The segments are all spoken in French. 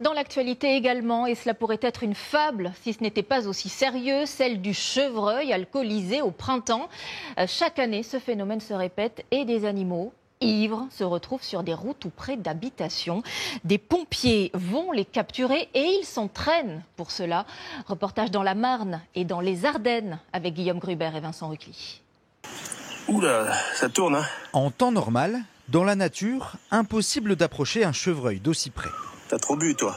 Dans l'actualité également, et cela pourrait être une fable si ce n'était pas aussi sérieux, celle du chevreuil alcoolisé au printemps. Chaque année, ce phénomène se répète et des animaux ivres se retrouvent sur des routes ou près d'habitations. Des pompiers vont les capturer et ils s'entraînent pour cela. Reportage dans la Marne et dans les Ardennes avec Guillaume Gruber et Vincent Rucli. Oula, ça tourne hein. En temps normal, dans la nature, impossible d'approcher un chevreuil d'aussi près. T'as trop bu toi.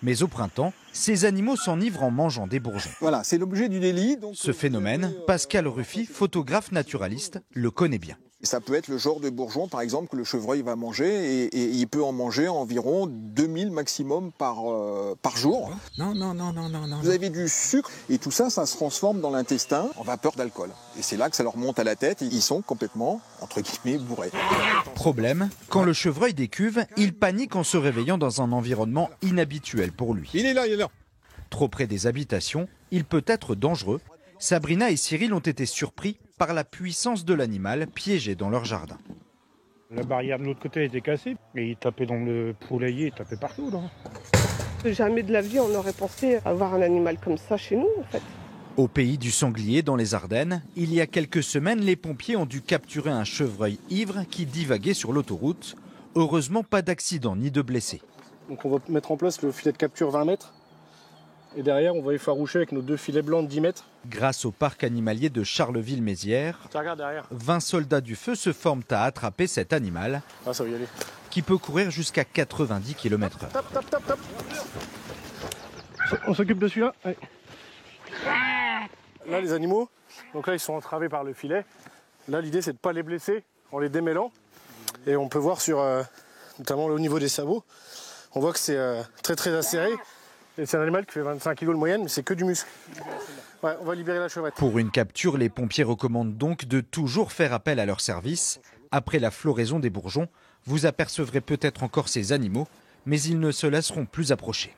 Mais au printemps, ces animaux s'enivrent en mangeant des bourgeons. Voilà, c'est l'objet du délit. Donc Ce phénomène, Pascal Ruffy, photographe naturaliste, le connaît bien. ça peut être le genre de bourgeon, par exemple, que le chevreuil va manger et il peut en manger environ 2000 maximum par jour. Non. Vous avez du sucre et tout ça, ça se transforme dans l'intestin en vapeur d'alcool. Et c'est là que ça leur monte à la tête et ils sont complètement, entre guillemets, bourrés. Problème, quand le chevreuil décuve, il panique en se réveillant dans un environnement inhabituel pour lui. Il est là. Trop près des habitations, il peut être dangereux. Sabrina et Cyril ont été surpris par la puissance de l'animal piégé dans leur jardin. La barrière de l'autre côté était cassée et il tapait dans le poulailler, il tapait partout. Là. Jamais de la vie on aurait pensé avoir un animal comme ça chez nous en fait. Au pays du sanglier, dans les Ardennes, il y a quelques semaines, les pompiers ont dû capturer un chevreuil ivre qui divaguait sur l'autoroute. Heureusement, pas d'accident ni de blessés. Donc on va mettre en place le filet de capture 20 mètres. Et derrière, on va effaroucher avec nos 2 filets blancs de 10 mètres. Grâce au parc animalier de Charleville-Mézières, Regarde derrière. 20 soldats du feu se forment à attraper cet animal Ça va y aller. qui peut courir jusqu'à 90 km/h. Top. On s'occupe de celui-là. Allez. Là, les animaux, donc là, ils sont entravés par le filet. Là, l'idée, c'est de ne pas les blesser en les démêlant. Et on peut voir sur, notamment au niveau des sabots, on voit que c'est très acéré. Et c'est un animal qui fait 25 kg de moyenne, mais c'est que du muscle. Ouais, on va libérer la chevrette. Pour une capture, les pompiers recommandent donc de toujours faire appel à leur service. Après la floraison des bourgeons, vous apercevrez peut-être encore ces animaux, mais ils ne se laisseront plus approcher.